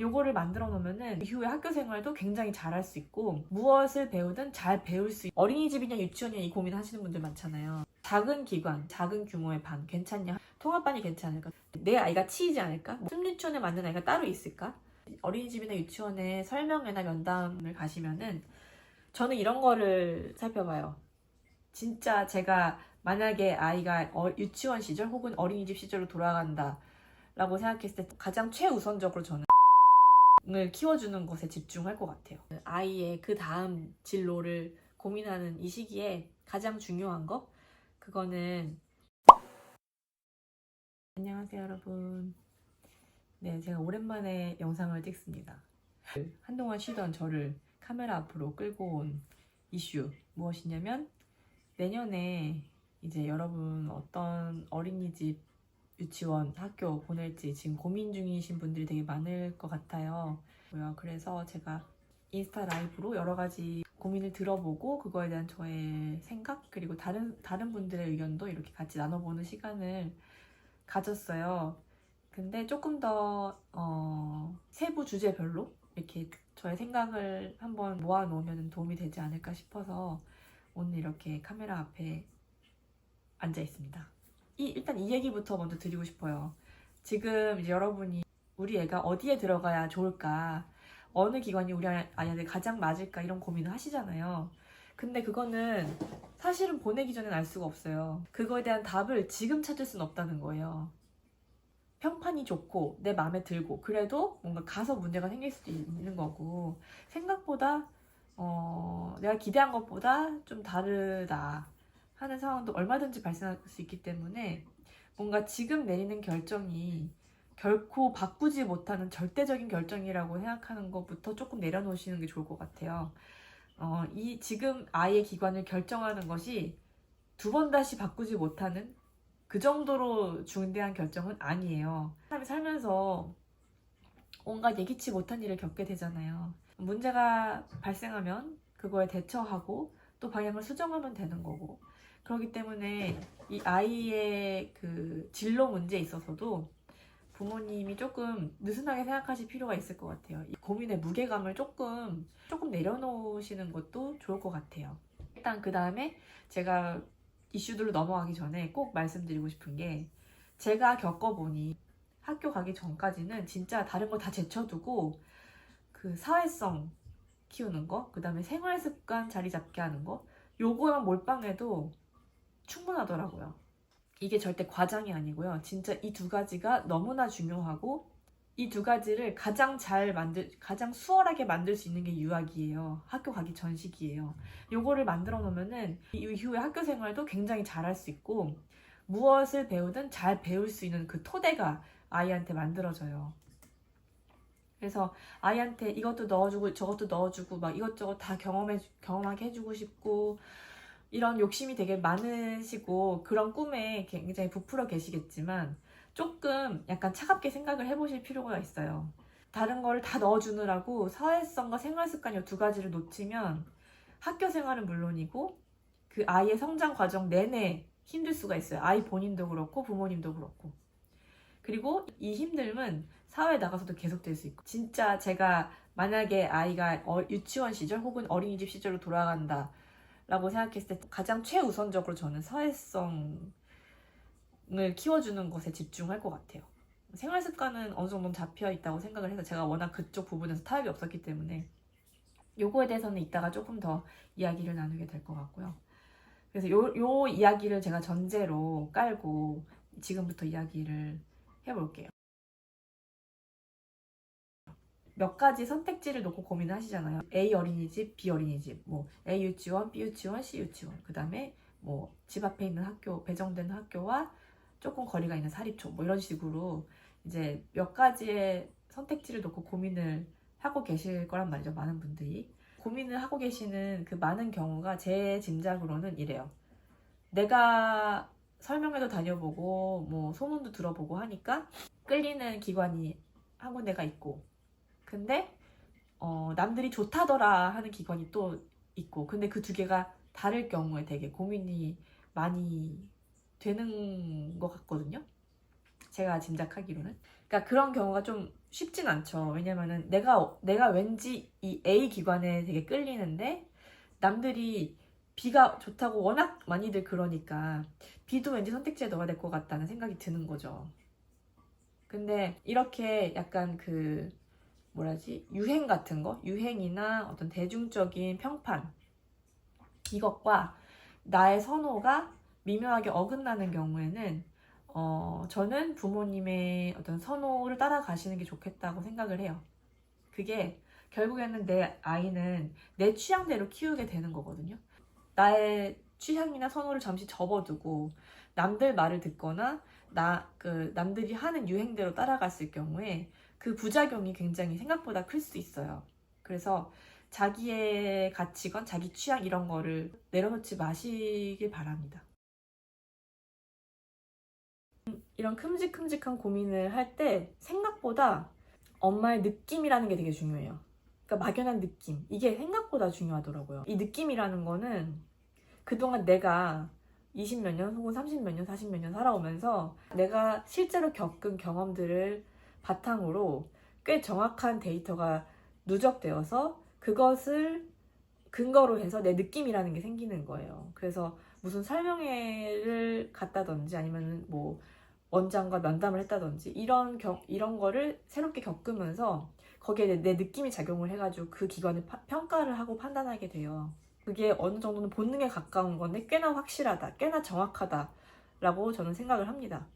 요거를 만들어 놓으면은 이후에 학교 생활도 굉장히 잘할 수 있고 무엇을 배우든 잘 배울 수 있고 어린이집이냐 유치원이냐 이 고민 하시는 분들 많잖아요. 작은 기관, 작은 규모의 반 괜찮냐? 통합반이 괜찮을까? 내 아이가 치이지 않을까? 습유치원에 맞는 아이가 따로 있을까? 어린이집이나 유치원에 설명회나 면담을 가시면은 저는 이런 거를 살펴봐요. 진짜 제가 만약에 아이가 유치원 시절 혹은 어린이집 시절로 돌아간다 라고 생각했을 때 가장 최우선적으로 저는 을 키워주는 것에 집중할 것 같아요. 아이의 그 다음 진로를 고민하는 이 시기에 가장 중요한 거 그거는 안녕하세요 여러분. 네, 제가 오랜만에 영상을 찍습니다. 한동안 쉬던 저를 카메라 앞으로 끌고 온 이슈 무엇이냐면 내년에 이제 여러분 어떤 어린이집 유치원, 학교 보낼지 지금 고민 중이신 분들이 되게 많을 것 같아요. 그래서 제가 인스타 라이브로 여러 가지 고민을 들어보고 그거에 대한 저의 생각 그리고 다른 분들의 의견도 이렇게 같이 나눠보는 시간을 가졌어요. 근데 조금 더 세부 주제별로 이렇게 저의 생각을 한번 모아놓으면 도움이 되지 않을까 싶어서 오늘 이렇게 카메라 앞에 앉아 있습니다. 일단 이 얘기부터 먼저 드리고 싶어요. 지금 이제 여러분이 우리 애가 어디에 들어가야 좋을까, 어느 기관이 우리 아이한테 가장 맞을까 이런 고민을 하시잖아요. 근데 그거는 사실은 보내기 전엔 알 수가 없어요. 그거에 대한 답을 지금 찾을 수는 없다는 거예요. 평판이 좋고 내 마음에 들고 그래도 뭔가 가서 문제가 생길 수도 있는 거고 생각보다 내가 기대한 것보다 좀 다르다 하는 상황도 얼마든지 발생할 수 있기 때문에 뭔가 지금 내리는 결정이 결코 바꾸지 못하는 절대적인 결정이라고 생각하는 것부터 조금 내려놓으시는 게 좋을 것 같아요. 지금 아이의 기관을 결정하는 것이 두 번 다시 바꾸지 못하는 그 정도로 중대한 결정은 아니에요. 사람이 살면서 온갖 예기치 못한 일을 겪게 되잖아요. 문제가 발생하면 그거에 대처하고 또 방향을 수정하면 되는 거고 그렇기 때문에 이 아이의 그 진로 문제에 있어서도 부모님이 조금 느슨하게 생각하실 필요가 있을 것 같아요. 이 고민의 무게감을 조금 내려놓으시는 것도 좋을 것 같아요. 일단 그 다음에 제가 이슈들로 넘어가기 전에 꼭 말씀드리고 싶은 게 제가 겪어보니 학교 가기 전까지는 진짜 다른 거 다 제쳐두고 그 사회성 키우는 거, 그 다음에 생활습관 자리 잡게 하는 거 요거만 몰빵해도 충분하더라고요. 이게 절대 과장이 아니고요. 진짜 이 두 가지가 너무나 중요하고 이 두 가지를 가장 수월하게 만들 수 있는 게 유학이에요. 학교 가기 전 시기예요. 요거를 만들어 놓으면은 이후에 학교 생활도 굉장히 잘할 수 있고 무엇을 배우든 잘 배울 수 있는 그 토대가 아이한테 만들어져요. 그래서 아이한테 이것도 넣어주고 저것도 넣어주고 막 이것저것 다 경험하게 해주고 싶고 이런 욕심이 되게 많으시고 그런 꿈에 굉장히 부풀어 계시겠지만 조금 약간 차갑게 생각을 해보실 필요가 있어요. 다른 거를 다 넣어주느라고 사회성과 생활습관 이 두 가지를 놓치면 학교 생활은 물론이고 그 아이의 성장 과정 내내 힘들 수가 있어요. 아이 본인도 그렇고 부모님도 그렇고. 그리고 이 힘듦은 사회에 나가서도 계속될 수 있고 진짜 제가 만약에 아이가 유치원 시절 혹은 어린이집 시절로 돌아간다 라고 생각했을 때 가장 최우선적으로 저는 사회성을 키워주는 것에 집중할 것 같아요. 생활습관은 어느 정도는 잡혀 있다고 생각을 해서 제가 워낙 그쪽 부분에서 타협이 없었기 때문에 요거에 대해서는 이따가 조금 더 이야기를 나누게 될 것 같고요. 그래서 요 이야기를 제가 전제로 깔고 지금부터 이야기를 해볼게요. 몇 가지 선택지를 놓고 고민을 하시잖아요. A 어린이집, B 어린이집, 뭐 A 유치원, B 유치원, C 유치원, 그 다음에 뭐 집 앞에 있는 학교, 배정된 학교와 조금 거리가 있는 사립초, 뭐 이런 식으로 이제 몇 가지의 선택지를 놓고 고민을 하고 계실 거란 말이죠. 많은 분들이 고민을 하고 계시는 그 많은 경우가 제 짐작으로는 이래요. 내가 설명회도 다녀보고 뭐 소문도 들어보고 하니까 끌리는 기관이 한 군데가 있고 근데 남들이 좋다더라 하는 기관이 또 있고 근데 그 두 개가 다를 경우에 되게 고민이 많이 되는 것 같거든요. 제가 짐작하기로는. 그러니까 그런 경우가 좀 쉽진 않죠. 왜냐면은 내가 왠지 이 A 기관에 되게 끌리는데 남들이 B가 좋다고 워낙 많이들 그러니까 B도 왠지 선택지에 넣어야 될 것 같다는 생각이 드는 거죠. 근데 이렇게 약간 그 뭐라지? 유행 같은 거? 유행이나 어떤 대중적인 평판 이것과 나의 선호가 미묘하게 어긋나는 경우에는 저는 부모님의 어떤 선호를 따라가시는 게 좋겠다고 생각을 해요. 그게 결국에는 내 아이는 내 취향대로 키우게 되는 거거든요. 나의 취향이나 선호를 잠시 접어두고 남들 말을 듣거나 남들이 하는 유행대로 따라갔을 경우에 그 부작용이 굉장히 생각보다 클 수 있어요. 그래서 자기의 가치관, 자기 취향 이런 거를 내려놓지 마시길 바랍니다. 이런 큼직큼직한 고민을 할 때 생각보다 엄마의 느낌이라는 게 되게 중요해요. 그러니까 막연한 느낌. 이게 생각보다 중요하더라고요. 이 느낌이라는 거는 그동안 내가 20 몇 년 혹은 30 몇 년, 40 몇 년 살아오면서 내가 실제로 겪은 경험들을 바탕으로 꽤 정확한 데이터가 누적되어서 그것을 근거로 해서 내 느낌이라는 게 생기는 거예요. 그래서 무슨 설명회를 갔다든지 아니면 뭐 원장과 면담을 했다든지 이런 거를 새롭게 겪으면서 거기에 내 느낌이 작용을 해가지고 그 기관을 평가를 하고 판단하게 돼요. 그게 어느 정도는 본능에 가까운 건데 꽤나 확실하다, 꽤나 정확하다라고 저는 생각을 합니다.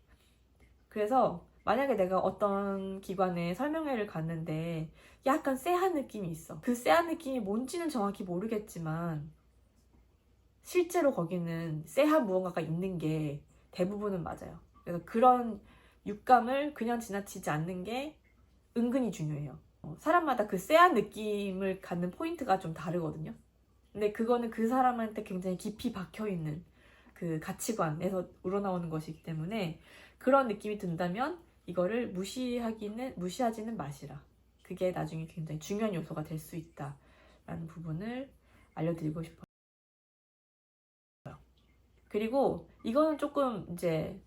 그래서 만약에 내가 어떤 기관에 설명회를 갔는데 약간 쎄한 느낌이 있어. 그 쎄한 느낌이 뭔지는 정확히 모르겠지만 실제로 거기는 쎄한 무언가가 있는 게 대부분은 맞아요. 그래서 그런 육감을 그냥 지나치지 않는 게 은근히 중요해요. 사람마다 그 쎄한 느낌을 갖는 포인트가 좀 다르거든요. 근데 그거는 그 사람한테 굉장히 깊이 박혀있는 그 가치관에서 우러나오는 것이기 때문에 그런 느낌이 든다면 이거를 무시하지는 마시라. 그게 나중에 굉장히 중요한 요소가 될 수 있다라는 부분을 알려드리고 싶어요. 그리고 이거는 조금 이제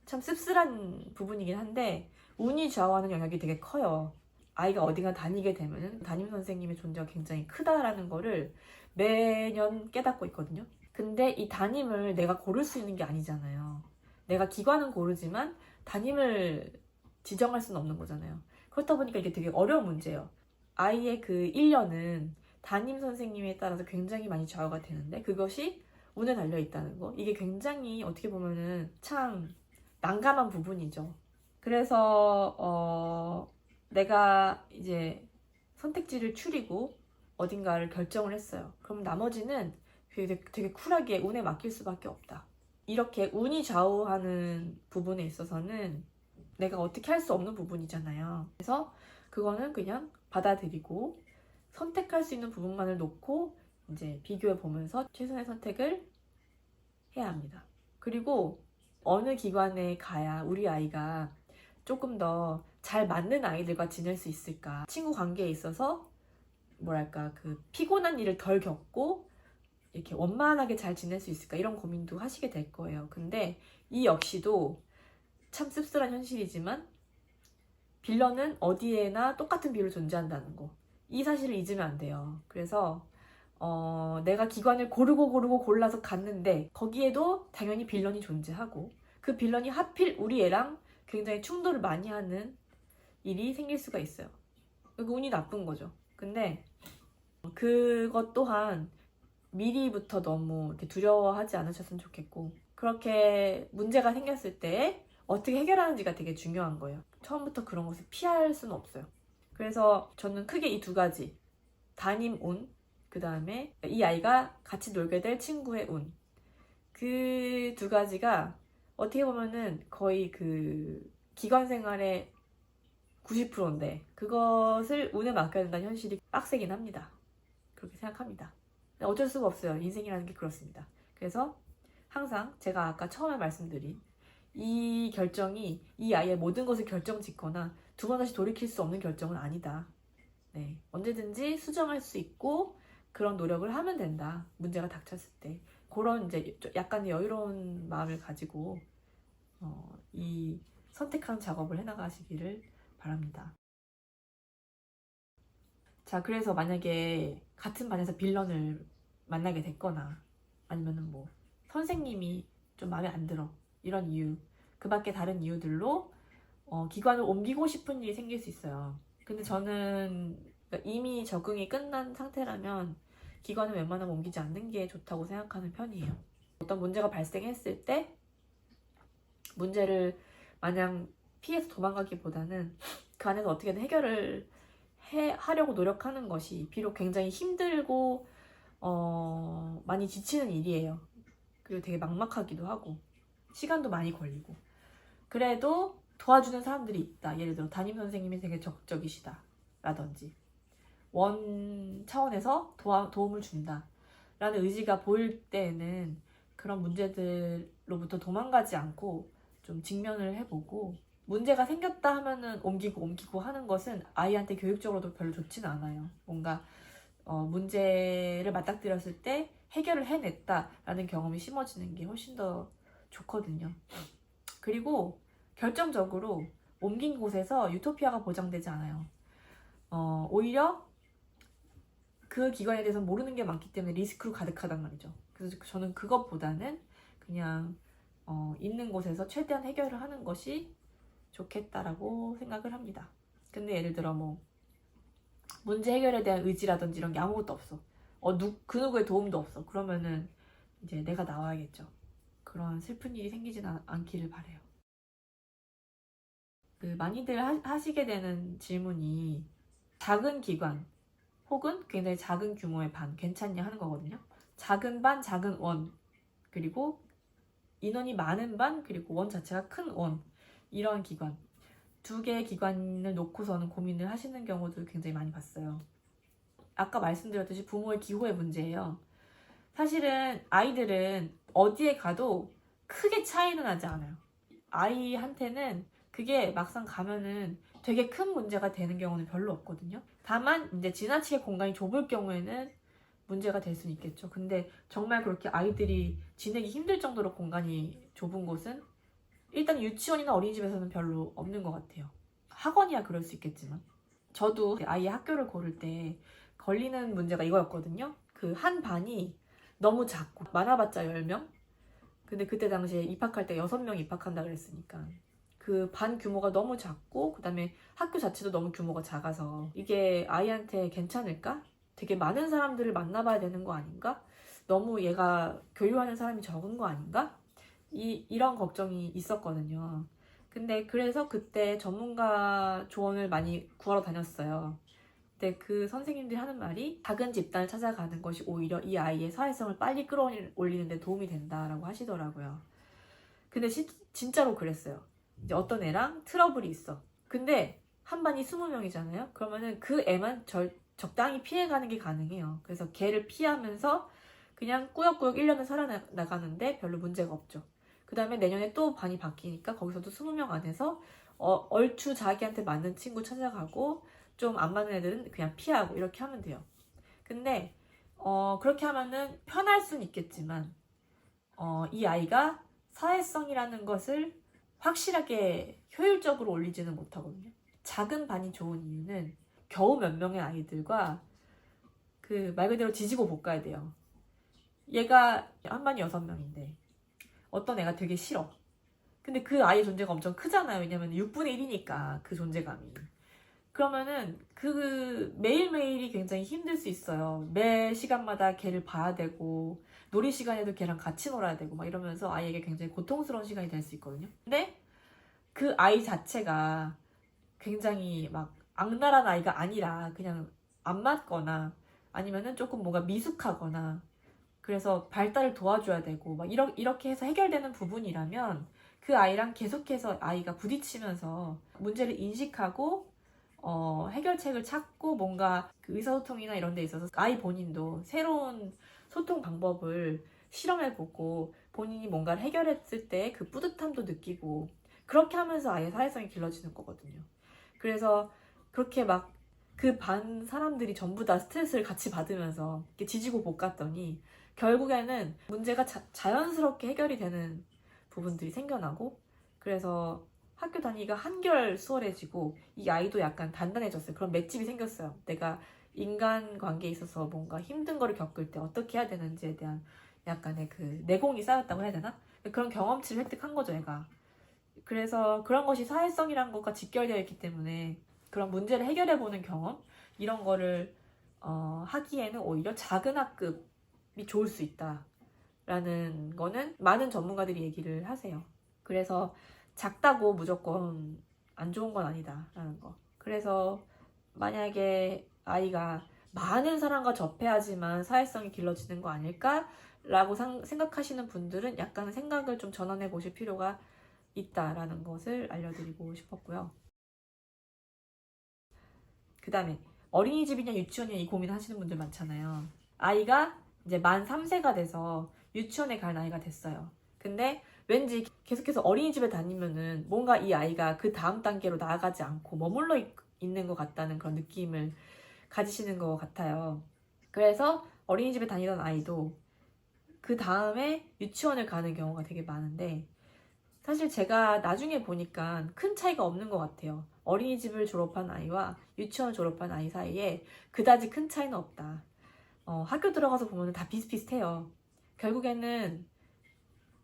참 씁쓸한 부분이긴 한데 운이 좌우하는 영역이 되게 커요. 아이가 어디가 다니게 되면은 담임 선생님의 존재가 굉장히 크다라는 거를 매년 깨닫고 있거든요. 근데 이 담임을 내가 고를 수 있는 게 아니잖아요. 내가 기관은 고르지만 담임을 지정할 수는 없는 거잖아요. 그렇다 보니까 이게 되게 어려운 문제예요. 아이의 그 1년은 담임 선생님에 따라서 굉장히 많이 좌우가 되는데 그것이 운에 달려 있다는 거. 이게 굉장히 어떻게 보면은 참 난감한 부분이죠. 그래서 내가 이제 선택지를 추리고 어딘가를 결정을 했어요. 그럼 나머지는 되게 쿨하게 운에 맡길 수밖에 없다. 이렇게 운이 좌우하는 부분에 있어서는 내가 어떻게 할 수 없는 부분이잖아요. 그래서 그거는 그냥 받아들이고 선택할 수 있는 부분만을 놓고 이제 비교해 보면서 최선의 선택을 해야 합니다. 그리고 어느 기관에 가야 우리 아이가 조금 더 잘 맞는 아이들과 지낼 수 있을까? 친구 관계에 있어서 뭐랄까 그 피곤한 일을 덜 겪고 이렇게 원만하게 잘 지낼 수 있을까? 이런 고민도 하시게 될 거예요. 근데 이 역시도 참 씁쓸한 현실이지만 빌런은 어디에나 똑같은 비율로 존재한다는 거. 이 사실을 잊으면 안 돼요. 그래서 내가 기관을 고르고 골라서 갔는데 거기에도 당연히 빌런이 존재하고 그 빌런이 하필 우리 애랑 굉장히 충돌을 많이 하는 일이 생길 수가 있어요. 그리고 운이 나쁜 거죠. 근데 그것 또한 미리부터 너무 이렇게 두려워하지 않으셨으면 좋겠고 그렇게 문제가 생겼을 때 어떻게 해결하는지가 되게 중요한 거예요. 처음부터 그런 것을 피할 수는 없어요. 그래서 저는 크게 이 두 가지 담임 운, 그 다음에 이 아이가 같이 놀게 될 친구의 운, 그 두 가지가 어떻게 보면은 거의 그 기관 생활의 90%인데 그것을 운에 맡겨야 된다는 현실이 빡세긴 합니다. 그렇게 생각합니다. 어쩔 수가 없어요. 인생이라는 게 그렇습니다. 그래서 항상 제가 아까 처음에 말씀드린 이 결정이 이 아이의 모든 것을 결정짓거나 두 번 다시 돌이킬 수 없는 결정은 아니다. 네, 언제든지 수정할 수 있고 그런 노력을 하면 된다. 문제가 닥쳤을 때 그런 이제 약간의 여유로운 마음을 가지고 이 선택하는 작업을 해나가시기를 바랍니다. 자, 그래서 만약에 같은 반에서 빌런을 만나게 됐거나 아니면은 뭐 선생님이 좀 마음에 안 들어 이런 이유, 그 밖에 다른 이유들로 기관을 옮기고 싶은 일이 생길 수 있어요. 근데 저는 이미 적응이 끝난 상태라면 기관을 웬만하면 옮기지 않는 게 좋다고 생각하는 편이에요. 어떤 문제가 발생했을 때 문제를 마냥 피해서 도망가기보다는 그 안에서 어떻게든 해결을 하려고 노력하는 것이 비록 굉장히 힘들고 많이 지치는 일이에요. 그리고 되게 막막하기도 하고 시간도 많이 걸리고, 그래도 도와주는 사람들이 있다. 예를 들어 담임 선생님이 되게 적극적이시다 라든지 원 차원에서 도움을 준다 라는 의지가 보일 때에는 그런 문제들로부터 도망가지 않고 좀 직면을 해보고, 문제가 생겼다 하면은 옮기고 하는 것은 아이한테 교육적으로도 별로 좋지는 않아요. 뭔가 문제를 맞닥뜨렸을 때 해결을 해냈다라는 경험이 심어지는 게 훨씬 더 좋거든요. 그리고 결정적으로 옮긴 곳에서 유토피아가 보장되지 않아요. 오히려 그 기관에 대해서 모르는 게 많기 때문에 리스크로 가득하단 말이죠. 그래서 저는 그것보다는 그냥 있는 곳에서 최대한 해결을 하는 것이 좋겠다라고 생각을 합니다. 근데 예를 들어 뭐 문제 해결에 대한 의지라든지 이런 게 아무것도 없어. 그 누구의 도움도 없어. 그러면은 이제 내가 나와야겠죠. 그런 슬픈 일이 생기지는 않기를 바래요. 많이들 하시게 되는 질문이 작은 기관 혹은 굉장히 작은 규모의 반 괜찮냐 하는 거거든요. 작은 반, 작은 원, 그리고 인원이 많은 반, 그리고 원 자체가 큰 원, 이런 기관, 두 개의 기관을 놓고서는 고민을 하시는 경우도 굉장히 많이 봤어요. 아까 말씀드렸듯이 부모의 기호의 문제예요. 사실은 아이들은 어디에 가도 크게 차이는 나지 않아요. 아이한테는 그게 막상 가면은 되게 큰 문제가 되는 경우는 별로 없거든요. 다만 이제 지나치게 공간이 좁을 경우에는 문제가 될 수는 있겠죠. 근데 정말 그렇게 아이들이 지내기 힘들 정도로 공간이 좁은 곳은 일단 유치원이나 어린이집에서는 별로 없는 것 같아요. 학원이야 그럴 수 있겠지만, 저도 아이의 학교를 고를 때 걸리는 문제가 이거였거든요. 그 한 반이 너무 작고 많아봤자 10명? 근데 그때 당시에 입학할 때 6명 입학한다 그랬으니까 그 반 규모가 너무 작고, 그 다음에 학교 자체도 너무 규모가 작아서 이게 아이한테 괜찮을까? 되게 많은 사람들을 만나봐야 되는 거 아닌가? 너무 얘가 교류하는 사람이 적은 거 아닌가? 이런 걱정이 있었거든요. 근데 그래서 그때 전문가 조언을 많이 구하러 다녔어요. 근데 그 선생님들이 하는 말이 작은 집단을 찾아가는 것이 오히려 이 아이의 사회성을 빨리 끌어올리는 데 도움이 된다라고 하시더라고요. 근데 진짜로 그랬어요. 이제 어떤 애랑 트러블이 있어. 근데 한 반이 20명이잖아요. 그러면은 그 애만 적당히 피해가는 게 가능해요. 그래서 걔를 피하면서 그냥 꾸역꾸역 1년을 살아나가는데 별로 문제가 없죠. 그 다음에 내년에 또 반이 바뀌니까 거기서도 20명 안에서 얼추 자기한테 맞는 친구 찾아가고 좀 안 맞는 애들은 그냥 피하고 이렇게 하면 돼요. 근데 그렇게 하면은 편할 수는 있겠지만 이 아이가 사회성이라는 것을 확실하게 효율적으로 올리지는 못하거든요. 작은 반이 좋은 이유는 겨우 몇 명의 아이들과 그 말 그대로 지지고 볶아야 돼요. 얘가 한 반이 6명인데 어떤 애가 되게 싫어. 근데 그 아이의 존재가 엄청 크잖아요. 왜냐면 6분의 1이니까 그 존재감이. 그러면은 그 매일매일이 굉장히 힘들 수 있어요. 매 시간마다 걔를 봐야 되고 놀이 시간에도 걔랑 같이 놀아야 되고 막 이러면서 아이에게 굉장히 고통스러운 시간이 될 수 있거든요. 근데 그 아이 자체가 굉장히 막 악랄한 아이가 아니라 그냥 안 맞거나 아니면은 조금 뭔가 미숙하거나 그래서 발달을 도와줘야 되고 막 이렇게 해서 해결되는 부분이라면 그 아이랑 계속해서 아이가 부딪히면서 문제를 인식하고 해결책을 찾고 뭔가 그 의사소통이나 이런 데 있어서 아이 본인도 새로운 소통 방법을 실험해보고 본인이 뭔가를 해결했을 때 그 뿌듯함도 느끼고 그렇게 하면서 아이의 사회성이 길러지는 거거든요. 그래서 그렇게 막 그 반 사람들이 전부 다 스트레스를 같이 받으면서 이렇게 지지고 볶았더니 결국에는 문제가 자연스럽게 해결이 되는 부분들이 생겨나고, 그래서 학교 다니기가 한결 수월해지고 이 아이도 약간 단단해졌어요. 그런 맷집이 생겼어요. 내가 인간관계에 있어서 뭔가 힘든 거를 겪을 때 어떻게 해야 되는지에 대한 약간의 그 내공이 쌓였다고 해야 되나? 그런 경험치를 획득한 거죠, 얘가. 그래서 그런 것이 사회성이란 것과 직결되어 있기 때문에 그런 문제를 해결해보는 경험 이런 거를 하기에는 오히려 작은 학급이 좋을 수 있다라는 거는 많은 전문가들이 얘기를 하세요. 그래서 작다고 무조건 안 좋은 건 아니다라는 거. 그래서 만약에 아이가 많은 사람과 접해야지만 사회성이 길러지는 거 아닐까라고 생각하시는 분들은 약간 생각을 좀 전환해 보실 필요가 있다라는 것을 알려드리고 싶었고요. 그 다음에 어린이집이냐 유치원이냐 이 고민하시는 분들 많잖아요. 아이가 이제 만 3세가 돼서 유치원에 갈 나이가 됐어요. 근데 왠지 계속해서 어린이집에 다니면은 뭔가 이 아이가 그 다음 단계로 나아가지 않고 머물러 있는 것 같다는 그런 느낌을 가지시는 것 같아요. 그래서 어린이집에 다니던 아이도 그 다음에 유치원을 가는 경우가 되게 많은데 사실 제가 나중에 보니까 큰 차이가 없는 것 같아요. 어린이집을 졸업한 아이와 유치원을 졸업한 아이 사이에 그다지 큰 차이는 없다. 학교 들어가서 보면 다 비슷비슷해요. 결국에는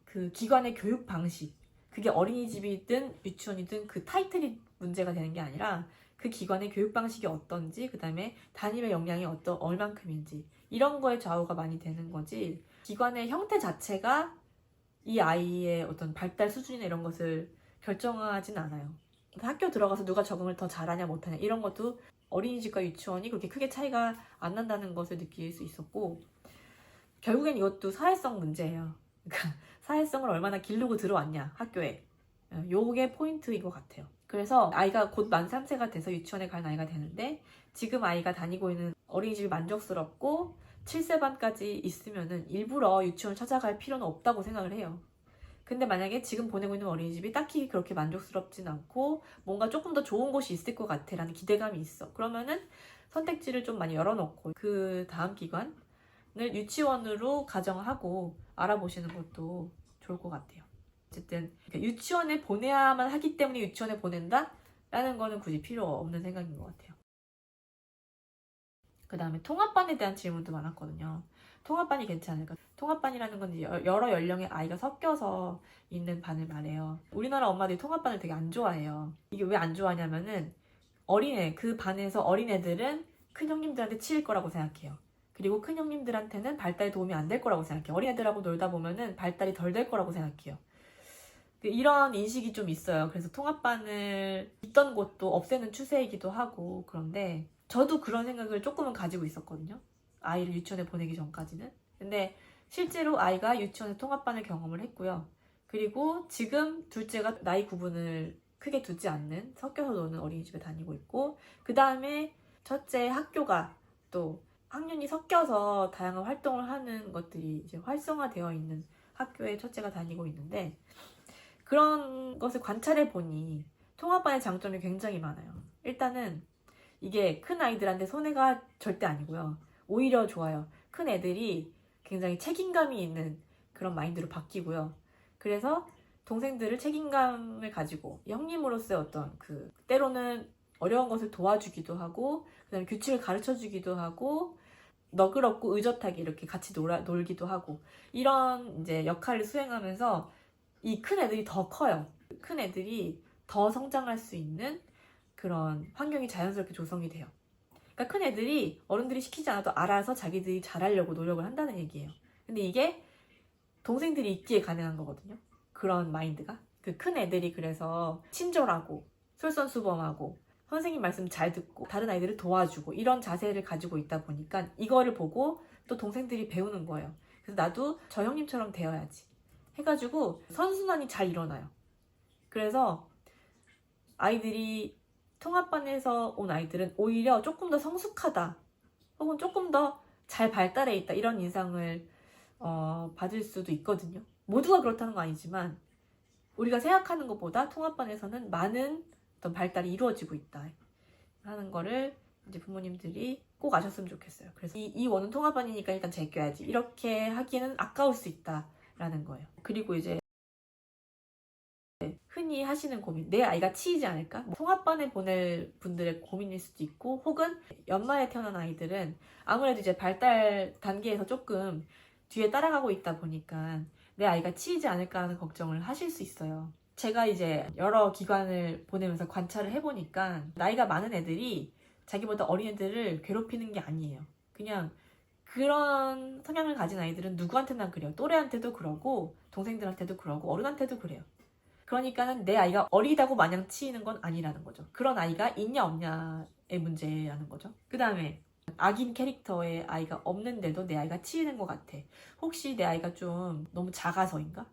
그 기관의 교육 방식, 그게 어린이집이든 유치원이든 그 타이틀이 문제가 되는 게 아니라 그 기관의 교육 방식이 어떤지, 그 다음에 담임의 역량이 얼만큼인지 이런 거에 좌우가 많이 되는 거지 기관의 형태 자체가 이 아이의 어떤 발달 수준이나 이런 것을 결정하진 않아요. 학교 들어가서 누가 적응을 더 잘하냐 못하냐 이런 것도 어린이집과 유치원이 그렇게 크게 차이가 안 난다는 것을 느낄 수 있었고 결국엔 이것도 사회성 문제예요. 그러니까 사회성을 얼마나 기르고 들어왔냐 학교에. 요게 포인트인 것 같아요. 그래서 아이가 곧 만 3세가 돼서 유치원에 갈 나이가 되는데 지금 아이가 다니고 있는 어린이집이 만족스럽고 7세 반까지 있으면은 일부러 유치원 찾아갈 필요는 없다고 생각을 해요. 근데 만약에 지금 보내고 있는 어린이집이 딱히 그렇게 만족스럽진 않고 뭔가 조금 더 좋은 곳이 있을 것 같아 라는 기대감이 있어. 그러면은 선택지를 좀 많이 열어놓고 그 다음 기관을 유치원으로 가정하고 알아보시는 것도 좋을 것 같아요. 어쨌든 유치원에 보내야만 하기 때문에 유치원에 보낸다? 라는 거는 굳이 필요 없는 생각인 것 같아요. 그 다음에 통합반에 대한 질문도 많았거든요. 통합반이 괜찮을까? 통합반이라는 건 여러 연령의 아이가 섞여서 있는 반을 말해요. 우리나라 엄마들이 통합반을 되게 안 좋아해요. 이게 왜 안 좋아하냐면은 그 반에서 어린애들은 큰 형님들한테 치일 거라고 생각해요. 그리고 큰 형님들한테는 발달에 도움이 안 될 거라고 생각해요. 어린애들하고 놀다 보면은 발달이 덜 될 거라고 생각해요. 이런 인식이 좀 있어요. 그래서 통합반을 있던 곳도 없애는 추세이기도 하고 그런데 저도 그런 생각을 조금은 가지고 있었거든요. 아이를 유치원에 보내기 전까지는. 근데 실제로 아이가 유치원에 통합반을 경험을 했고요. 그리고 지금 둘째가 나이 구분을 크게 두지 않는 섞여서 노는 어린이집에 다니고 있고 그 다음에 첫째 학교가 또 학년이 섞여서 다양한 활동을 하는 것들이 이제 활성화되어 있는 학교에 첫째가 다니고 있는데 그런 것을 관찰해 보니 통합반의 장점이 굉장히 많아요. 일단은 이게 큰 아이들한테 손해가 절대 아니고요. 오히려 좋아요. 큰 애들이 굉장히 책임감이 있는 그런 마인드로 바뀌고요. 그래서 동생들을 책임감을 가지고 형님으로서의 어떤 때로는 어려운 것을 도와주기도 하고 그다음에 규칙을 가르쳐주기도 하고 너그럽고 의젓하게 이렇게 같이 놀기도 하고 이런 이제 역할을 수행하면서 이 큰 애들이 더 커요. 큰 애들이 더 성장할 수 있는 그런 환경이 자연스럽게 조성이 돼요. 그러니까 큰 애들이 어른들이 시키지 않아도 알아서 자기들이 잘하려고 노력을 한다는 얘기예요. 근데 이게 동생들이 있기에 가능한 거거든요. 그런 마인드가. 큰 애들이 그래서 친절하고 솔선수범하고 선생님 말씀 잘 듣고 다른 아이들을 도와주고 이런 자세를 가지고 있다 보니까 이거를 보고 또 동생들이 배우는 거예요. 그래서 나도 저 형님처럼 되어야지 해가지고 선순환이 잘 일어나요. 그래서 아이들이 통합반에서 온 아이들은 오히려 조금 더 성숙하다 혹은 조금 더 잘 발달해 있다 이런 인상을 받을 수도 있거든요. 모두가 그렇다는 건 아니지만 우리가 생각하는 것보다 통합반에서는 많은 어떤 발달이 이루어지고 있다 하는 거를 이제 부모님들이 꼭 아셨으면 좋겠어요. 그래서 이 원은 통합반이니까 일단 제껴야지 이렇게 하기에는 아까울 수 있다라는 거예요. 그리고 이제 흔히 흔히 하시는 고민, 내 아이가 치이지 않을까? 뭐 송합반에 보낼 분들의 고민일 수도 있고, 혹은 연말에 태어난 아이들은 아무래도 이제 발달 단계에서 조금 뒤에 따라가고 있다 보니까 내 아이가 치이지 않을까 하는 걱정을 하실 수 있어요. 제가 이제 여러 기관을 보내면서 관찰을 해보니까 나이가 많은 애들이 자기보다 어린 애들을 괴롭히는 게 아니에요. 그냥 그런 성향을 가진 아이들은 누구한테나 그래요. 또래한테도 그러고 동생들한테도 그러고 어른한테도 그래요. 그러니까는 내 아이가 어리다고 마냥 치이는 건 아니라는 거죠. 그런 아이가 있냐 없냐의 문제라는 거죠. 그 다음에 악인 캐릭터의 아이가 없는데도 내 아이가 치이는 것 같아. 혹시 내 아이가 좀 너무 작아서인가?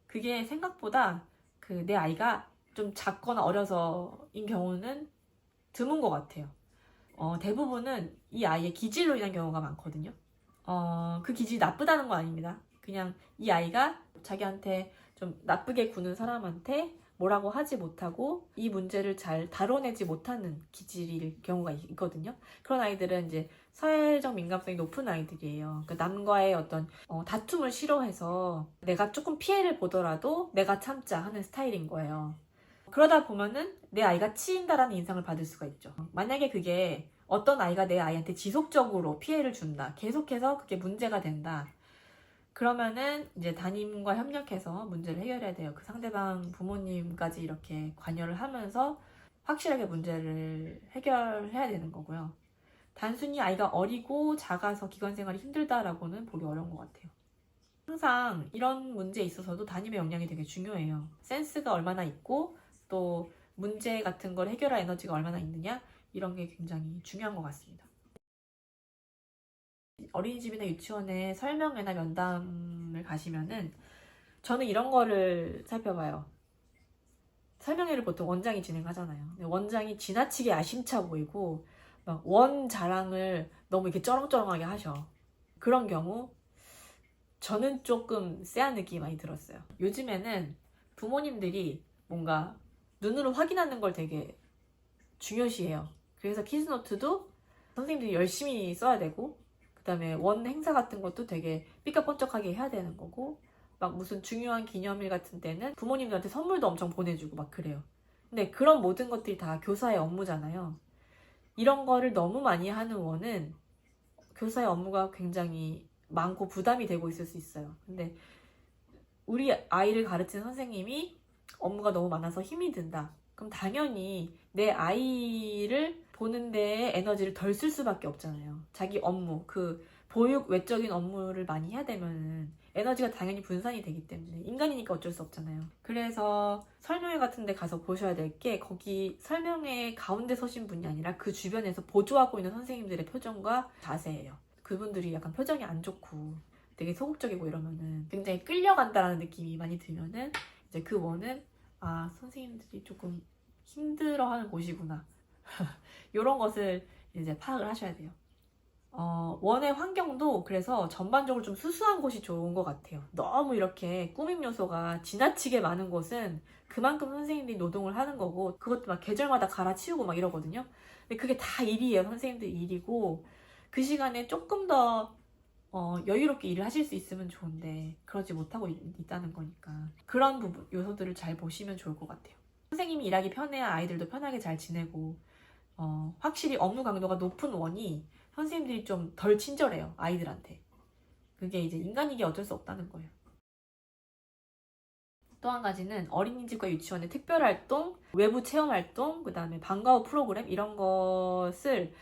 그게 생각보다 그 내 아이가 좀 작거나 어려서인 경우는 드문 것 같아요. 대부분은 이 아이의 기질로 인한 경우가 많거든요. 그 기질이 나쁘다는 건 아닙니다. 그냥 이 아이가 자기한테 좀 나쁘게 구는 사람한테 뭐라고 하지 못하고 이 문제를 잘 다뤄내지 못하는 기질일 경우가 있거든요. 그런 아이들은 이제 사회적 민감성이 높은 아이들이에요. 그러니까 남과의 어떤 다툼을 싫어해서 내가 조금 피해를 보더라도 내가 참자 하는 스타일인 거예요. 그러다 보면은 내 아이가 치인다라는 인상을 받을 수가 있죠. 만약에 그게 어떤 아이가 내 아이한테 지속적으로 피해를 준다. 계속해서 그게 문제가 된다. 그러면은 이제 담임과 협력해서 문제를 해결해야 돼요. 그 상대방 부모님까지 이렇게 관여를 하면서 확실하게 문제를 해결해야 되는 거고요. 단순히 아이가 어리고 작아서 기관 생활이 힘들다라고는 보기 어려운 것 같아요. 항상 이런 문제에 있어서도 담임의 역량이 되게 중요해요. 센스가 얼마나 있고 또 문제 같은 걸 해결할 에너지가 얼마나 있느냐 이런 게 굉장히 중요한 것 같습니다. 어린이집이나 유치원에 설명회나 면담을 가시면은 저는 이런 거를 살펴봐요. 설명회를 보통 원장이 진행하잖아요. 근데 원장이 지나치게 야심차 보이고 막 원 자랑을 너무 이렇게 쩌렁쩌렁하게 하셔. 그런 경우 저는 조금 쎄한 느낌이 많이 들었어요. 요즘에는 부모님들이 뭔가 눈으로 확인하는 걸 되게 중요시해요. 그래서 키즈노트도 선생님들이 열심히 써야 되고 그 다음에 원 행사 같은 것도 되게 삐까뻔쩍하게 해야 되는 거고 막 무슨 중요한 기념일 같은 때는 부모님들한테 선물도 엄청 보내주고 막 그래요. 근데 그런 모든 것들이 다 교사의 업무잖아요. 이런 거를 너무 많이 하는 원은 교사의 업무가 굉장히 많고 부담이 되고 있을 수 있어요. 근데 우리 아이를 가르치는 선생님이 업무가 너무 많아서 힘이 든다. 그럼 당연히 내 아이를 보는 데에 에너지를 덜 쓸 수밖에 없잖아요. 자기 업무, 그 보육 외적인 업무를 많이 해야 되면은 에너지가 당연히 분산이 되기 때문에 인간이니까 어쩔 수 없잖아요. 그래서 설명회 같은 데 가서 보셔야 될 게 거기 설명회 가운데 서신 분이 아니라 그 주변에서 보조하고 있는 선생님들의 표정과 자세예요. 그분들이 약간 표정이 안 좋고 되게 소극적이고 이러면은 굉장히 끌려간다라는 느낌이 많이 들면은 이제 그 원은 아 선생님들이 조금 힘들어하는 곳이구나 이런 것을 이제 파악을 하셔야 돼요. 원의 환경도 그래서 전반적으로 좀 수수한 곳이 좋은 것 같아요. 너무 이렇게 꾸밈 요소가 지나치게 많은 곳은 그만큼 선생님들이 노동을 하는 거고 그것도 막 계절마다 갈아치우고 막 이러거든요. 근데 그게 다 일이에요. 선생님들 일이고 그 시간에 조금 더 여유롭게 일을 하실 수 있으면 좋은데 그러지 못하고 있다는 거니까 그런 부분 요소들을 잘 보시면 좋을 것 같아요. 선생님이 일하기 편해야 아이들도 편하게 잘 지내고 확실히 업무 강도가 높은 원이 선생님들이 좀 덜 친절해요. 아이들한테. 그게 이제 인간이기 어쩔 수 없다는 거예요. 또 한 가지는 어린이집과 유치원의 특별활동, 외부 체험활동, 그 다음에 방과 후 프로그램 이런 것을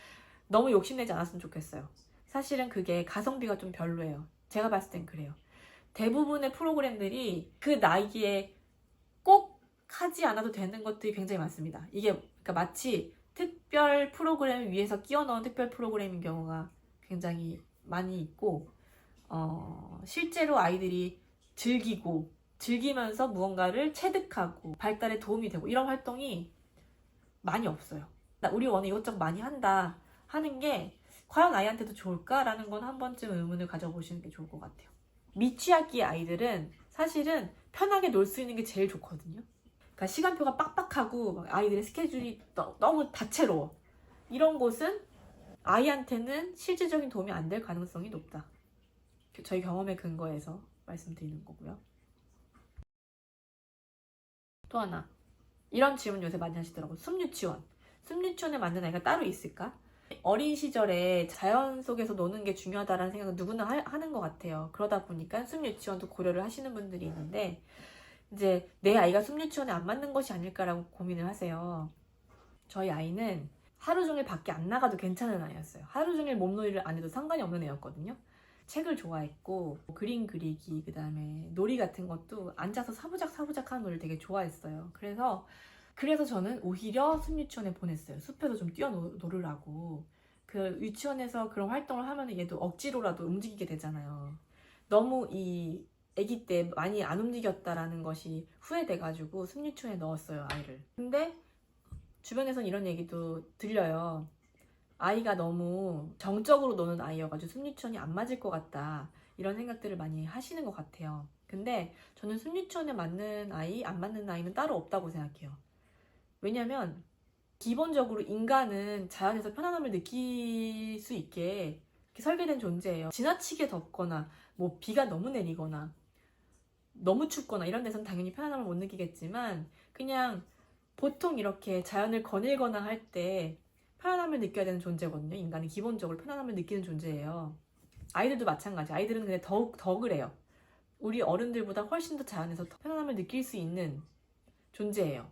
너무 욕심내지 않았으면 좋겠어요. 사실은 그게 가성비가 좀 별로예요. 제가 봤을 땐 그래요. 대부분의 프로그램들이 그 나이에 꼭 하지 않아도 되는 것들이 굉장히 많습니다. 이게 그러니까 마치 특별 프로그램을 위해서 끼워 넣은 특별 프로그램인 경우가 굉장히 많이 있고 실제로 아이들이 즐기면서 무언가를 체득하고 발달에 도움이 되고 이런 활동이 많이 없어요. 우리 원은 이것저것 많이 한다 하는 게 과연 아이한테도 좋을까라는 건 한 번쯤 의문을 가져보시는 게 좋을 것 같아요. 미취학기의 아이들은 사실은 편하게 놀 수 있는 게 제일 좋거든요. 그러니까 시간표가 빡빡하고 아이들의 스케줄이 너무 다채로워. 이런 곳은 아이한테는 실질적인 도움이 안 될 가능성이 높다. 저희 경험에 근거해서 말씀드리는 거고요. 또 하나, 이런 질문 요새 많이 하시더라고요. 숲유치원. 숲유치원에 맞는 아이가 따로 있을까? 어린 시절에 자연 속에서 노는 게 중요하다는 생각은 누구나 하는 것 같아요. 그러다 보니까 숲유치원도 고려를 하시는 분들이 있는데, 이제 내 아이가 숲유치원에 안 맞는 것이 아닐까라고 고민을 하세요. 저희 아이는 하루 종일 밖에 안 나가도 괜찮은 아이였어요. 하루 종일 몸놀이를 안 해도 상관이 없는 애였거든요. 책을 좋아했고, 그림 그리기, 그 다음에 놀이 같은 것도 앉아서 사부작 하는 놀이를 되게 좋아했어요. 그래서 저는 오히려 숲유치원에 보냈어요. 숲에서 좀 뛰어놀으라고. 그 유치원에서 그런 활동을 하면 얘도 억지로라도 움직이게 되잖아요. 너무 이 아기 때 많이 안 움직였다라는 것이 후회돼가지고 숲유치원에 넣었어요, 아이를. 근데 주변에선 이런 얘기도 들려요. 아이가 너무 정적으로 노는 아이여가지고 숲유치원이 안 맞을 것 같다, 이런 생각들을 많이 하시는 것 같아요. 근데 저는 숲유치원에 맞는 아이, 안 맞는 아이는 따로 없다고 생각해요. 왜냐면 기본적으로 인간은 자연에서 편안함을 느낄 수 있게 이렇게 설계된 존재예요. 지나치게 덥거나 뭐 비가 너무 내리거나 너무 춥거나 이런 데서는 당연히 편안함을 못 느끼겠지만, 그냥 보통 이렇게 자연을 거닐거나 할 때 편안함을 느껴야 되는 존재거든요. 인간은 기본적으로 편안함을 느끼는 존재예요. 아이들도 마찬가지. 아이들은 근데 더 그래요. 우리 어른들보다 훨씬 더 자연에서 더 편안함을 느낄 수 있는 존재예요.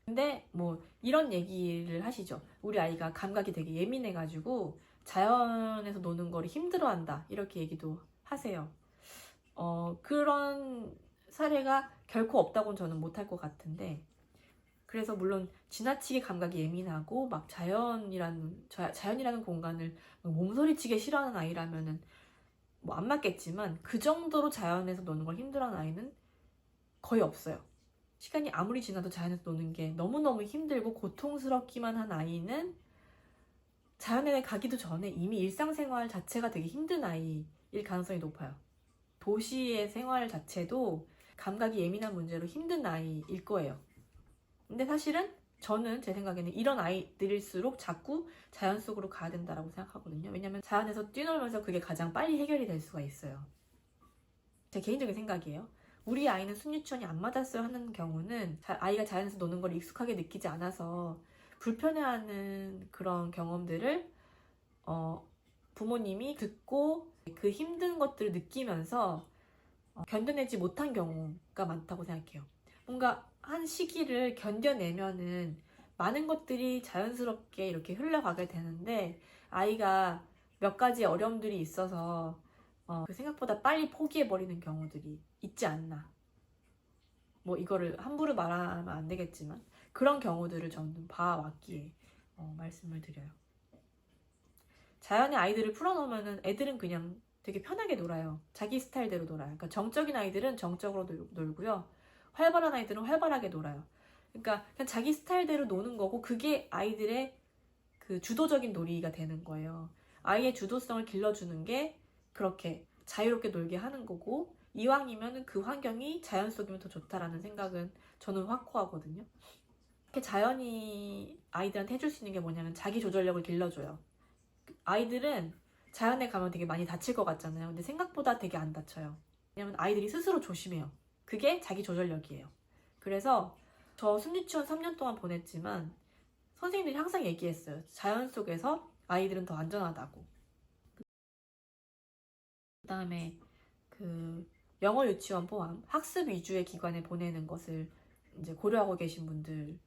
근데 뭐 이런 얘기를 하시죠. 우리 아이가 감각이 되게 예민해가지고 자연에서 노는 거를 힘들어한다, 이렇게 얘기도 하세요. 그런 사례가 결코 없다고는 저는 못할 것 같은데, 그래서 물론 지나치게 감각이 예민하고 막 자연이라는 공간을 몸소리치게 싫어하는 아이라면은 뭐 안 맞겠지만, 그 정도로 자연에서 노는 걸 힘들어하는 아이는 거의 없어요. 시간이 아무리 지나도 자연에서 노는 게 너무너무 힘들고 고통스럽기만 한 아이는 자연에 가기도 전에 이미 일상생활 자체가 되게 힘든 아이일 가능성이 높아요. 도시의 생활 자체도 감각이 예민한 문제로 힘든 아이일 거예요. 근데 사실은 저는 제 생각에는 이런 아이들일수록 자꾸 자연 속으로 가야 된다고 생각하거든요. 왜냐면 자연에서 뛰놀면서 그게 가장 빨리 해결이 될 수가 있어요. 제 개인적인 생각이에요. 우리 아이는 숲유치원이 안 맞았어요 하는 경우는 아이가 자연에서 노는 걸 익숙하게 느끼지 않아서 불편해하는 그런 경험들을 부모님이 듣고 그 힘든 것들을 느끼면서 견뎌내지 못한 경우가 많다고 생각해요. 뭔가 한 시기를 견뎌내면은 많은 것들이 자연스럽게 이렇게 흘러가게 되는데, 아이가 몇 가지 어려움들이 있어서 그 생각보다 빨리 포기해버리는 경우들이 있지 않나. 뭐 이거를 함부로 말하면 안 되겠지만 그런 경우들을 저는 봐왔기에 말씀을 드려요. 자연에 아이들을 풀어놓으면 애들은 그냥 되게 편하게 놀아요. 자기 스타일대로 놀아요. 그러니까 정적인 아이들은 정적으로 놀고요. 활발한 아이들은 활발하게 놀아요. 그러니까 그냥 자기 스타일대로 노는 거고, 그게 아이들의 그 주도적인 놀이가 되는 거예요. 아이의 주도성을 길러주는 게 그렇게 자유롭게 놀게 하는 거고, 이왕이면 그 환경이 자연 속이면 더 좋다라는 생각은 저는 확고하거든요. 이렇게 자연이 아이들한테 해줄 수 있는 게 뭐냐면 자기 조절력을 길러줘요. 아이들은 자연에 가면 되게 많이 다칠 것 같잖아요. 근데 생각보다 되게 안 다쳐요. 왜냐면 아이들이 스스로 조심해요. 그게 자기 조절력이에요. 그래서 저 숲유치원 3년 동안 보냈지만 선생님들이 항상 얘기했어요. 자연 속에서 아이들은 더 안전하다고. 그 다음에 그 영어 유치원 포함 학습 위주의 기관에 보내는 것을 이제 고려하고 계신 분들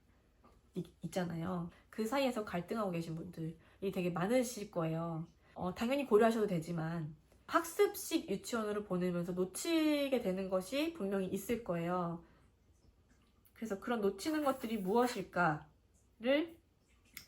있잖아요. 그 사이에서 갈등하고 계신 분들이 되게 많으실 거예요. 당연히 고려하셔도 되지만 학습식 유치원으로 보내면서 놓치게 되는 것이 분명히 있을 거예요. 그래서 그런 놓치는 것들이 무엇일까를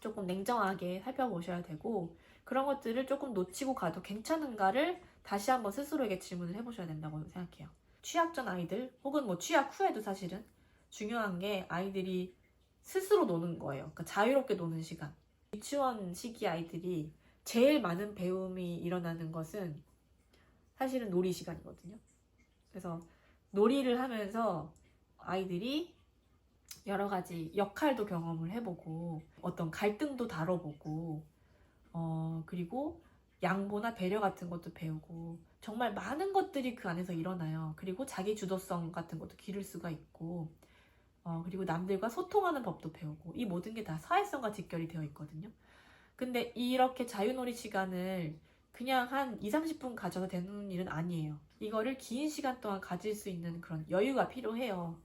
조금 냉정하게 살펴보셔야 되고, 그런 것들을 조금 놓치고 가도 괜찮은가를 다시 한번 스스로에게 질문을 해보셔야 된다고 생각해요. 취학 전 아이들 혹은 뭐 취학 후에도 사실은 중요한 게 아이들이 스스로 노는 거예요. 그러니까 자유롭게 노는 시간. 유치원 시기 아이들이 제일 많은 배움이 일어나는 것은 사실은 놀이 시간이거든요. 그래서 놀이를 하면서 아이들이 여러 가지 역할도 경험을 해보고 어떤 갈등도 다뤄보고 그리고 양보나 배려 같은 것도 배우고, 정말 많은 것들이 그 안에서 일어나요. 그리고 자기 주도성 같은 것도 기를 수가 있고, 그리고 남들과 소통하는 법도 배우고, 이 모든 게 다 사회성과 직결이 되어 있거든요. 근데 이렇게 자유놀이 시간을 그냥 한 2, 30분 가져도 되는 일은 아니에요. 이거를 긴 시간 동안 가질 수 있는 그런 여유가 필요해요.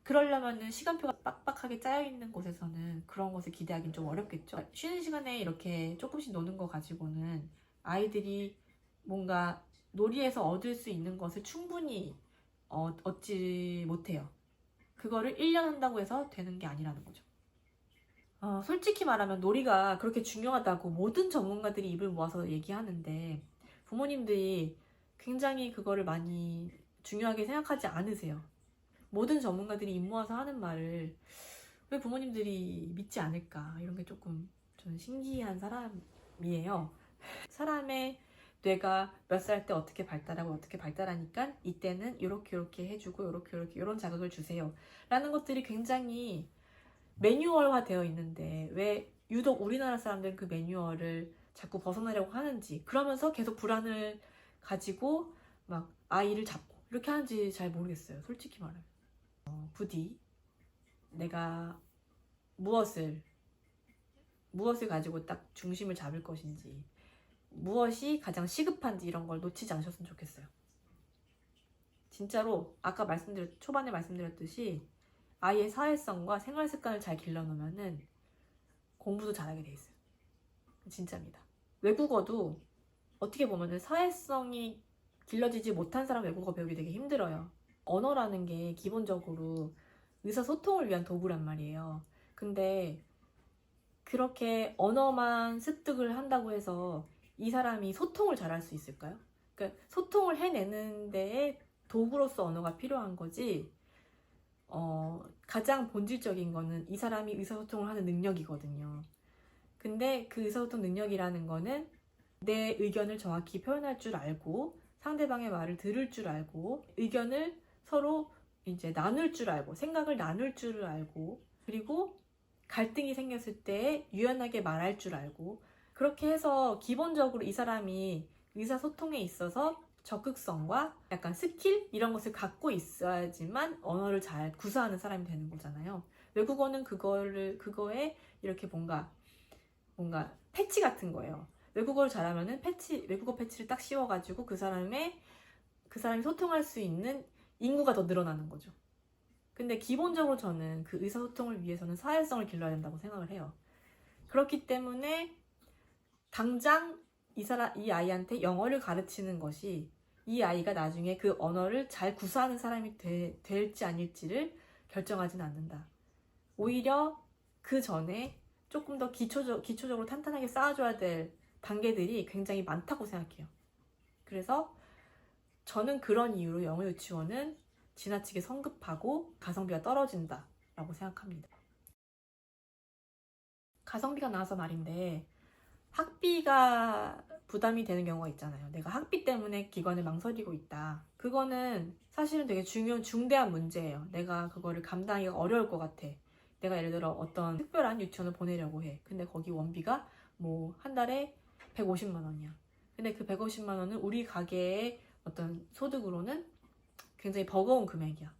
그러려면은 시간표가 빡빡하게 짜여있는 곳에서는 그런 것을 기대하기는 좀 어렵겠죠. 쉬는 시간에 이렇게 조금씩 노는 거 가지고는 아이들이 뭔가 놀이에서 얻을 수 있는 것을 충분히 얻지 못해요. 그거를 1년 한다고 해서 되는 게 아니라는 거죠. 솔직히 말하면 놀이가 그렇게 중요하다고 모든 전문가들이 입을 모아서 얘기하는데 부모님들이 굉장히 그거를 많이 중요하게 생각하지 않으세요. 모든 전문가들이 입 모아서 하는 말을 왜 부모님들이 믿지 않을까, 이런 게 조금 저는 신기한 사람이에요. 사람의 뇌가 몇 살 때 어떻게 발달하고 어떻게 발달하니까 이때는 이렇게 해주고 이렇게 이런 자극을 주세요 라는 것들이 굉장히 매뉴얼화 되어 있는데 왜 유독 우리나라 사람들은 그 매뉴얼을 자꾸 벗어나려고 하는지, 그러면서 계속 불안을 가지고 막 아이를 잡고 이렇게 하는지 잘 모르겠어요. 솔직히 말하면 부디 내가 무엇을 가지고 딱 중심을 잡을 것인지, 무엇이 가장 시급한지 이런 걸 놓치지 않으셨으면 좋겠어요. 진짜로 아까 초반에 말씀드렸듯이 아이의 사회성과 생활 습관을 잘 길러놓으면은 공부도 잘하게 돼 있어요. 진짜입니다. 외국어도 어떻게 보면은 사회성이 길러지지 못한 사람 외국어 배우기 되게 힘들어요. 언어라는 게 기본적으로 의사소통을 위한 도구란 말이에요. 근데 그렇게 언어만 습득을 한다고 해서 이 사람이 소통을 잘할 수 있을까요? 그러니까 소통을 해내는 데에 도구로서 언어가 필요한 거지, 가장 본질적인 거는 이 사람이 의사소통을 하는 능력이거든요. 근데 그 의사소통 능력이라는 거는 내 의견을 정확히 표현할 줄 알고, 상대방의 말을 들을 줄 알고, 의견을 서로 이제 나눌 줄 알고, 생각을 나눌 줄 알고, 그리고 갈등이 생겼을 때 유연하게 말할 줄 알고, 그렇게 해서 기본적으로 이 사람이 의사소통에 있어서 적극성과 약간 스킬 이런 것을 갖고 있어야지만 언어를 잘 구사하는 사람이 되는 거잖아요. 외국어는 그거에 이렇게 뭔가 패치 같은 거예요. 외국어를 잘하면은 외국어 패치를 딱 씌워가지고 그 사람이 소통할 수 있는 인구가 더 늘어나는 거죠. 근데 기본적으로 저는 그 의사소통을 위해서는 사회성을 길러야 된다고 생각을 해요. 그렇기 때문에 당장 이 아이한테 영어를 가르치는 것이 이 아이가 나중에 그 언어를 잘 구사하는 사람이 될지 아닐지를 결정하지는 않는다. 오히려 그 전에 조금 더 기초적으로 탄탄하게 쌓아줘야 될 단계들이 굉장히 많다고 생각해요. 그래서 저는 그런 이유로 영어 유치원은 지나치게 성급하고 가성비가 떨어진다라고 생각합니다. 가성비가 나와서 말인데, 학비가 부담이 되는 경우가 있잖아요. 내가 학비 때문에 기관을 망설이고 있다. 그거는 사실은 되게 중대한 문제예요. 내가 그거를 감당하기가 어려울 것 같아. 내가 예를 들어 어떤 특별한 유치원을 보내려고 해. 근데 거기 원비가 뭐 한 달에 150만 원이야. 근데 그 150만 원은 우리 가게의 어떤 소득으로는 굉장히 버거운 금액이야.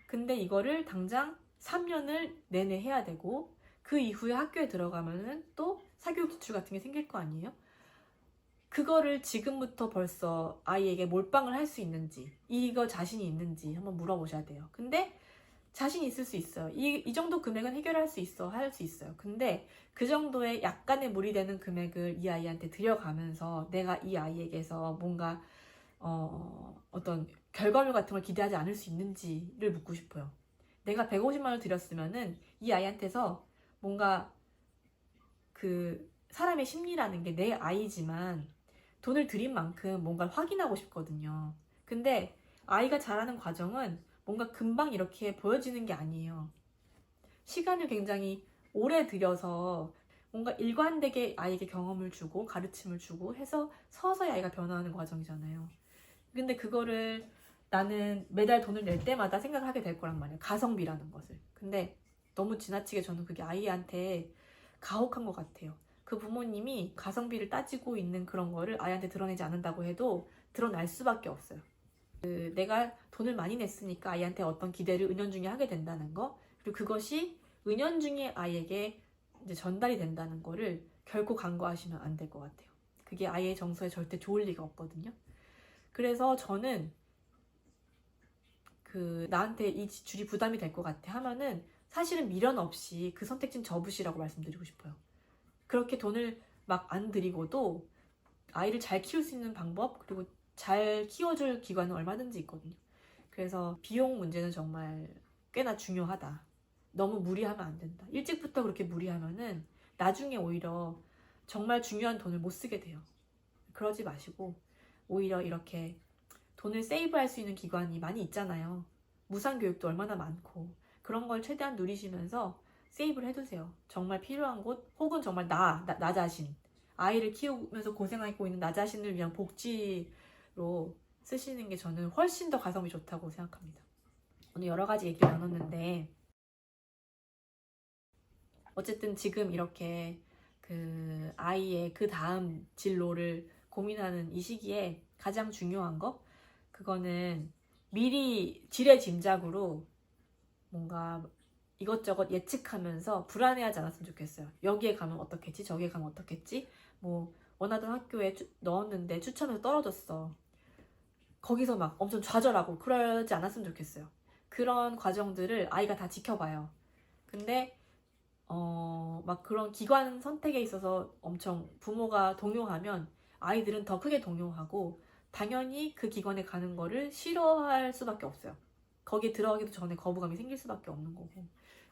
근데 이거를 당장 3년을 내내 해야 되고, 그 이후에 학교에 들어가면은 또 사교육 지출 같은 게 생길 거 아니에요? 그거를 지금부터 벌써 아이에게 몰빵을 할 수 있는지, 이거 자신이 있는지 한번 물어보셔야 돼요. 근데 자신이 있을 수 있어요. 이 정도 금액은 해결할 수 있어요. 근데 그 정도의 약간의 무리 되는 금액을 이 아이한테 들여가면서 내가 이 아이에게서 뭔가 어떤 결과물 같은 걸 기대하지 않을 수 있는지를 묻고 싶어요. 내가 150만 원을 들였으면은 이 아이한테서 뭔가 그 사람의 심리라는 게 내 아이지만 돈을 들인 만큼 뭔가를 확인하고 싶거든요. 근데 아이가 자라는 과정은 뭔가 금방 이렇게 보여지는 게 아니에요. 시간을 굉장히 오래 들여서 뭔가 일관되게 아이에게 경험을 주고 가르침을 주고 해서 서서히 아이가 변화하는 과정이잖아요. 근데 그거를 나는 매달 돈을 낼 때마다 생각을 하게 될 거란 말이에요. 가성비라는 것을. 근데 너무 지나치게 저는 그게 아이한테 가혹한 것 같아요. 그 부모님이 가성비를 따지고 있는 그런 거를 아이한테 드러내지 않는다고 해도 드러날 수밖에 없어요. 내가 돈을 많이 냈으니까 아이한테 어떤 기대를 은연중에 하게 된다는 거, 그리고 그것이 은연중에 아이에게 이제 전달이 된다는 거를 결코 간과하시면 안 될 것 같아요. 그게 아이의 정서에 절대 좋을 리가 없거든요. 그래서 저는 나한테 이 지출이 부담이 될 것 같아 하면은 사실은 미련 없이 그 선택지는 접으시라고 말씀드리고 싶어요. 그렇게 돈을 막 안 들이고도 아이를 잘 키울 수 있는 방법, 그리고 잘 키워줄 기관은 얼마든지 있거든요. 그래서 비용 문제는 정말 꽤나 중요하다. 너무 무리하면 안 된다. 일찍부터 그렇게 무리하면은 나중에 오히려 정말 중요한 돈을 못 쓰게 돼요. 그러지 마시고 오히려 이렇게 돈을 세이브할 수 있는 기관이 많이 있잖아요. 무상교육도 얼마나 많고 그런 걸 최대한 누리시면서 세이브를 해두세요. 정말 필요한 곳 혹은 정말 나 자신 아이를 키우면서 고생하고 있는 나 자신을 위한 복지로 쓰시는 게 저는 훨씬 더 가성비 좋다고 생각합니다. 오늘 여러 가지 얘기를 나눴는데 어쨌든 지금 이렇게 아이의 그 다음 진로를 고민하는 이 시기에 가장 중요한 거 그거는 미리 지레짐작으로 뭔가 이것저것 예측하면서 불안해하지 않았으면 좋겠어요. 여기에 가면 어떻겠지? 저기에 가면 어떻겠지? 뭐 원하던 학교에 넣었는데 추첨해서 떨어졌어. 거기서 막 엄청 좌절하고 그러지 않았으면 좋겠어요. 그런 과정들을 아이가 다 지켜봐요. 근데 막 그런 기관 선택에 있어서 엄청 부모가 동요하면 아이들은 더 크게 동요하고 당연히 그 기관에 가는 거를 싫어할 수밖에 없어요. 거기에 들어가기도 전에 거부감이 생길 수밖에 없는 거고.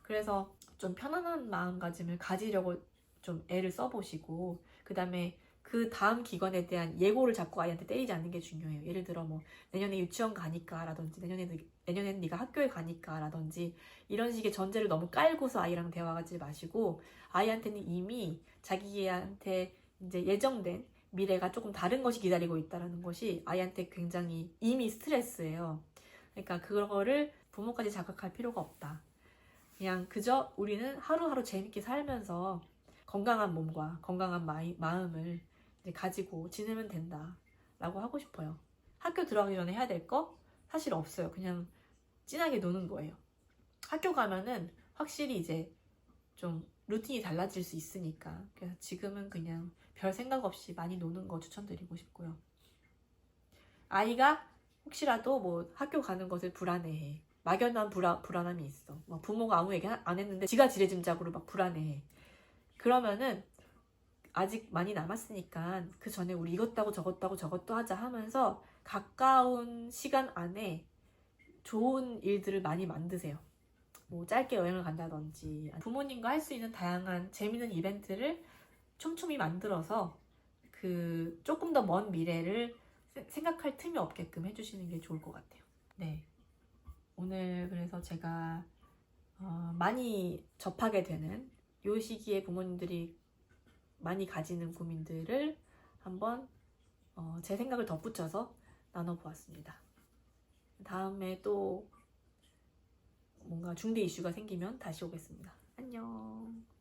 그래서 좀 편안한 마음가짐을 가지려고 좀 애를 써보시고 그 다음에 그 다음 기관에 대한 예고를 자꾸 아이한테 때리지 않는 게 중요해요. 예를 들어 뭐 내년에 유치원 가니까 라든지 내년에는 네가 학교에 가니까 라든지 이런 식의 전제를 너무 깔고서 아이랑 대화하지 마시고 아이한테는 이미 자기한테 이제 예정된 미래가 조금 다른 것이 기다리고 있다는 것이 아이한테 굉장히 이미 스트레스예요. 그러니까 그거를 부모까지 자극할 필요가 없다. 그냥 그저 우리는 하루하루 재밌게 살면서 건강한 몸과 건강한 마음을 이제 가지고 지내면 된다 라고 하고 싶어요. 학교 들어가기 전에 해야 될 거 사실 없어요. 그냥 진하게 노는 거예요. 학교 가면은 확실히 이제 좀 루틴이 달라질 수 있으니까 그래서 지금은 그냥 별 생각 없이 많이 노는 거 추천드리고 싶고요. 아이가 혹시라도 뭐 학교 가는 것을 불안해해. 막연한 불안함이 있어. 막 부모가 아무 얘기 안 했는데 지가 지레짐작으로 막 불안해해. 그러면은 아직 많이 남았으니까 그 전에 우리 이것도 하고 저것도 하자 하면서 가까운 시간 안에 좋은 일들을 많이 만드세요. 뭐 짧게 여행을 간다든지 부모님과 할 수 있는 다양한 재밌는 이벤트를 촘촘히 만들어서 조금 더 먼 미래를 생각할 틈이 없게끔 해주시는 게 좋을 것 같아요. 네. 오늘 그래서 제가 많이 접하게 되는 이 시기에 부모님들이 많이 가지는 고민들을 한번 제 생각을 덧붙여서 나눠보았습니다. 다음에 또 뭔가 중대 이슈가 생기면 다시 오겠습니다. 안녕.